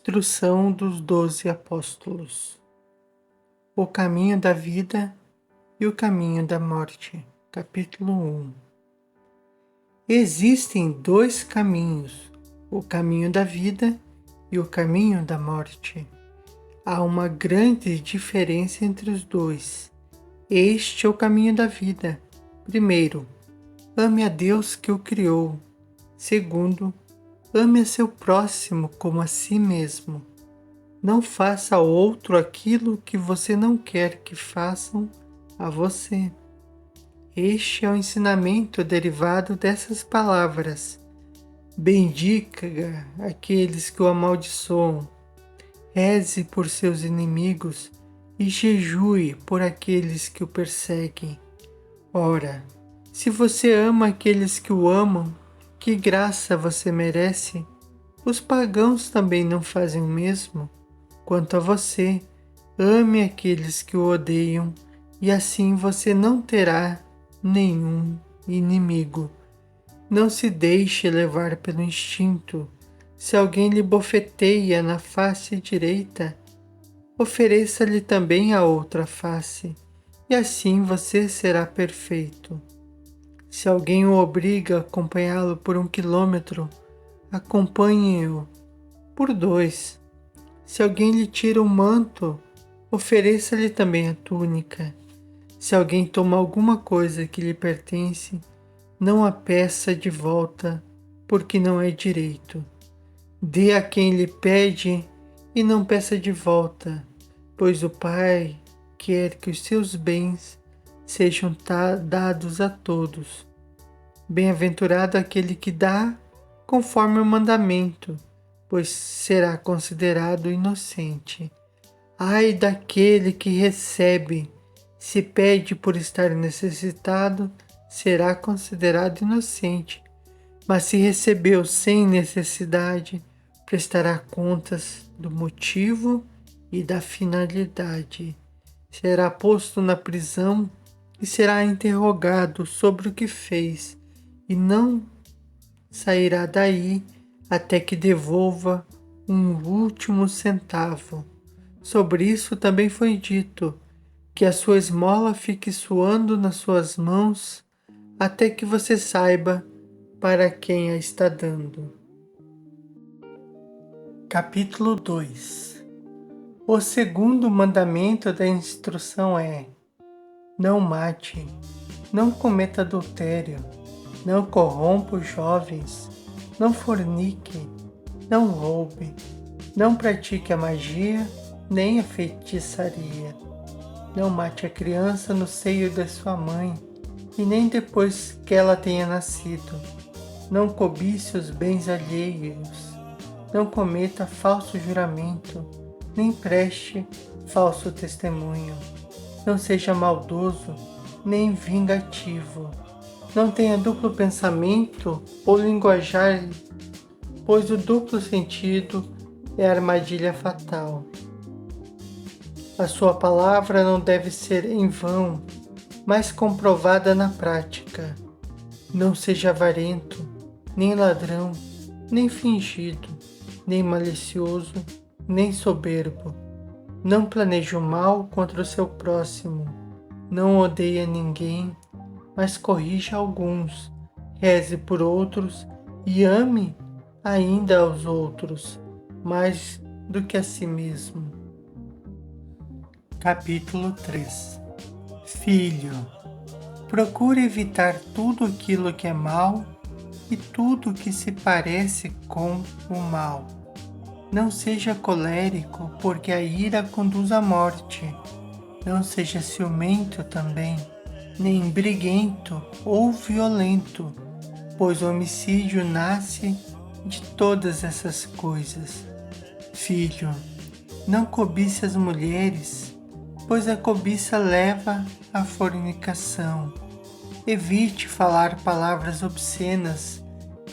Instrução dos 12 Apóstolos. O caminho da vida e o caminho da morte. Capítulo 1. Existem dois caminhos, o caminho da vida e o caminho da morte. Há uma grande diferença entre os dois. Este é o caminho da vida. Primeiro, ame a Deus que o criou. Segundo, ame a seu próximo como a si mesmo. Não faça ao outro aquilo que você não quer que façam a você. Este é o ensinamento derivado dessas palavras. Bendiga aqueles que o amaldiçoam. Reze por seus inimigos e jejue por aqueles que o perseguem. Ora, se você ama aqueles que o amam, que graça você merece? Os pagãos também não fazem o mesmo? Quanto a você, ame aqueles que o odeiam, e assim você não terá nenhum inimigo. Não se deixe levar pelo instinto. Se alguém lhe bofeteia na face direita, ofereça-lhe também a outra face, e assim você será perfeito. Se alguém o obriga a acompanhá-lo por 1 quilômetro, acompanhe-o por 2. Se alguém lhe tira o manto, ofereça-lhe também a túnica. Se alguém toma alguma coisa que lhe pertence, não a peça de volta, porque não é direito. Dê a quem lhe pede e não peça de volta, pois o Pai quer que os seus bens sejam dados a todos. Bem-aventurado aquele que dá conforme o mandamento, pois será considerado inocente. Ai daquele que recebe, se pede por estar necessitado, será considerado inocente. Mas se recebeu sem necessidade, prestará contas do motivo e da finalidade. Será posto na prisão e será interrogado sobre o que fez, e não sairá daí até que devolva um último centavo. Sobre isso também foi dito, que a sua esmola fique suando nas suas mãos, até que você saiba para quem a está dando. Capítulo 2. O segundo mandamento da instrução é: não mate, não cometa adultério, não corrompa os jovens, não fornique, não roube, não pratique a magia nem a feitiçaria. Não mate a criança no seio da sua mãe, e nem depois que ela tenha nascido. Não cobice os bens alheios. Não cometa falso juramento, nem preste falso testemunho. Não seja maldoso, nem vingativo. Não tenha duplo pensamento ou linguajar, pois o duplo sentido é a armadilha fatal. A sua palavra não deve ser em vão, mas comprovada na prática. Não seja avarento, nem ladrão, nem fingido, nem malicioso, nem soberbo. Não planeje o mal contra o seu próximo. Não odeie ninguém, mas corrija alguns. Reze por outros e ame ainda aos outros, mais do que a si mesmo. Capítulo 3. Filho, procure evitar tudo aquilo que é mal e tudo que se parece com o mal. Não seja colérico, porque a ira conduz à morte. Não seja ciumento também, nem briguento ou violento, pois o homicídio nasce de todas essas coisas. Filho, não cobice as mulheres, pois a cobiça leva à fornicação. Evite falar palavras obscenas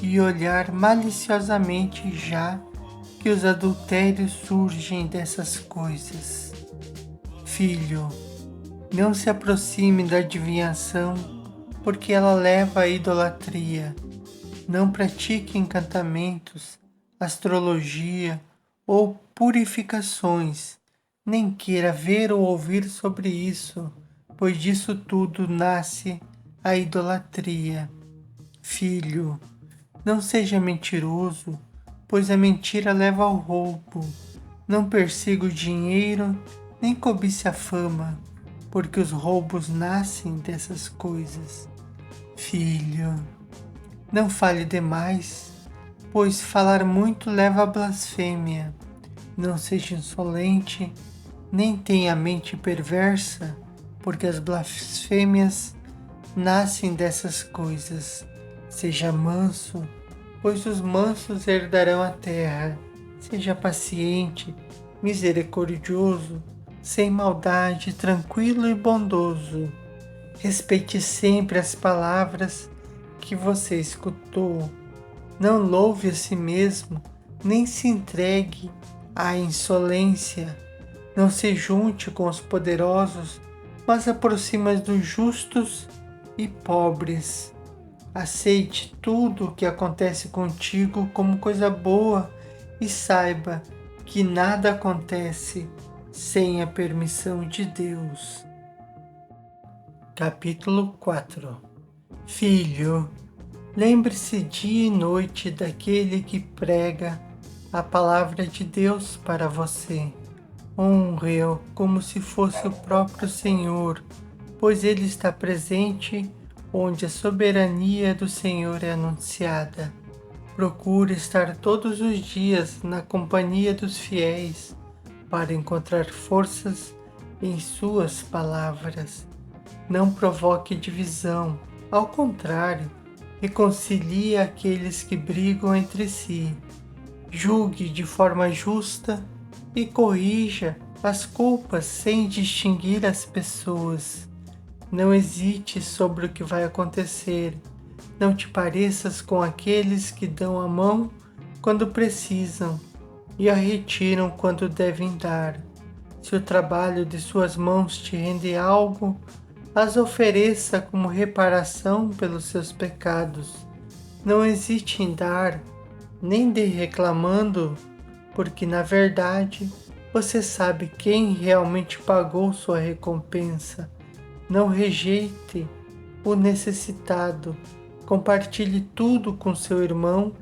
e olhar maliciosamente, já que os adultérios surgem dessas coisas. Filho, não se aproxime da adivinhação, porque ela leva à idolatria. Não pratique encantamentos, astrologia ou purificações, nem queira ver ou ouvir sobre isso, pois disso tudo nasce a idolatria. Filho, não seja mentiroso, pois a mentira leva ao roubo. Não persiga o dinheiro, nem cobice a fama, porque os roubos nascem dessas coisas. Filho, não fale demais, pois falar muito leva à blasfêmia. Não seja insolente, nem tenha a mente perversa, porque as blasfêmias nascem dessas coisas. Seja manso, pois os mansos herdarão a terra. Seja paciente, misericordioso, sem maldade, tranquilo e bondoso. Respeite sempre as palavras que você escutou. Não louve a si mesmo, nem se entregue à insolência. Não se junte com os poderosos, mas aproxima dos justos e pobres. Aceite tudo o que acontece contigo como coisa boa e saiba que nada acontece sem a permissão de Deus. Capítulo 4. Filho, lembre-se dia e noite daquele que prega a palavra de Deus para você. Honre-o como se fosse o próprio Senhor, pois ele está presente onde a soberania do Senhor é anunciada. Procure estar todos os dias na companhia dos fiéis para encontrar forças em suas palavras. Não provoque divisão, ao contrário, reconcilie aqueles que brigam entre si. Julgue de forma justa e corrija as culpas sem distinguir as pessoas. Não hesite sobre o que vai acontecer. Não te pareças com aqueles que dão a mão quando precisam e a retiram quando devem dar. Se o trabalho de suas mãos te rende algo, as ofereça como reparação pelos seus pecados. Não hesite em dar, nem de reclamando, porque na verdade você sabe quem realmente pagou sua recompensa. Não rejeite o necessitado. Compartilhe tudo com seu irmão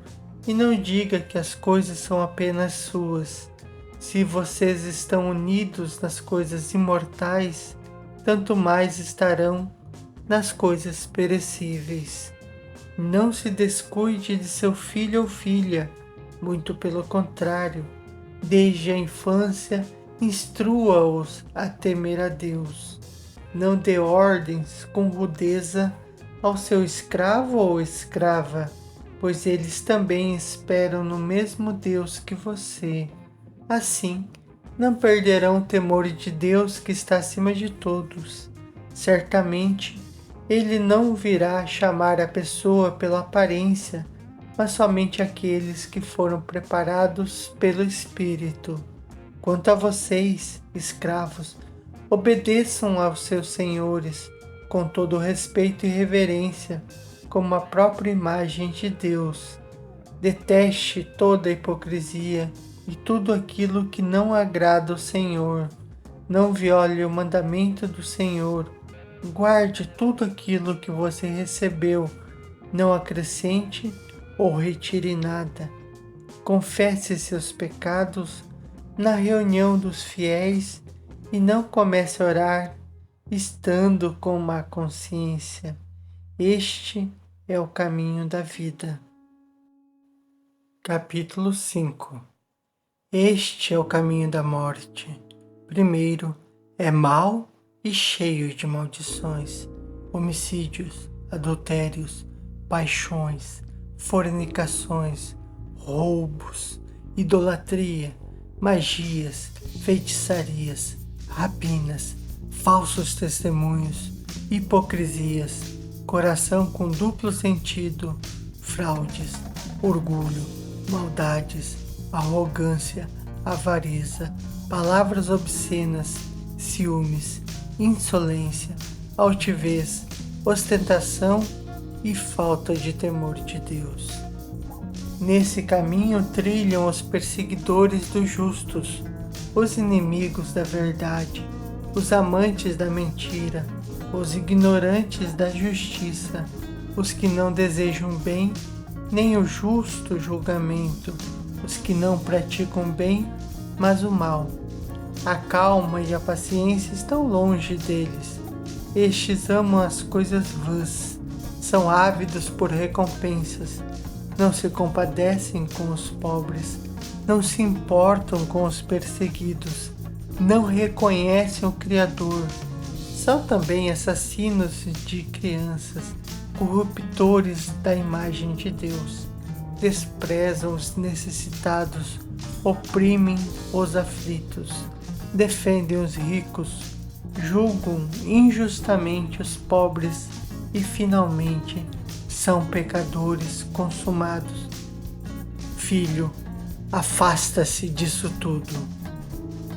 e não diga que as coisas são apenas suas. Se vocês estão unidos nas coisas imortais, tanto mais estarão nas coisas perecíveis. Não se descuide de seu filho ou filha, muito pelo contrário, desde a infância instrua-os a temer a Deus. Não dê ordens com rudeza ao seu escravo ou escrava, pois eles também esperam no mesmo Deus que você. Assim, não perderão o temor de Deus que está acima de todos. Certamente, Ele não virá chamar a pessoa pela aparência, mas somente aqueles que foram preparados pelo Espírito. Quanto a vocês, escravos, obedeçam aos seus senhores com todo respeito e reverência, como a própria imagem de Deus. Deteste toda a hipocrisia e tudo aquilo que não agrada ao Senhor. Não viole o mandamento do Senhor. Guarde tudo aquilo que você recebeu. Não acrescente ou retire nada. Confesse seus pecados na reunião dos fiéis e não comece a orar estando com má consciência. Este é o caminho da vida. Capítulo 5. Este é o caminho da morte. Primeiro, é mau e cheio de maldições, homicídios, adultérios, paixões, fornicações, roubos, idolatria, magias, feitiçarias, rapinas, falsos testemunhos, hipocrisias, coração com duplo sentido, fraudes, orgulho, maldades, arrogância, avareza, palavras obscenas, ciúmes, insolência, altivez, ostentação e falta de temor de Deus. Nesse caminho trilham os perseguidores dos justos, os inimigos da verdade, os amantes da mentira, os ignorantes da justiça, os que não desejam bem, nem o justo julgamento, os que não praticam bem, mas o mal. A calma e a paciência estão longe deles. Estes amam as coisas vãs, são ávidos por recompensas, não se compadecem com os pobres, não se importam com os perseguidos, não reconhecem o Criador. São também assassinos de crianças, corruptores da imagem de Deus. Desprezam os necessitados, oprimem os aflitos, defendem os ricos, julgam injustamente os pobres e, finalmente, são pecadores consumados. Filho, afasta-se disso tudo.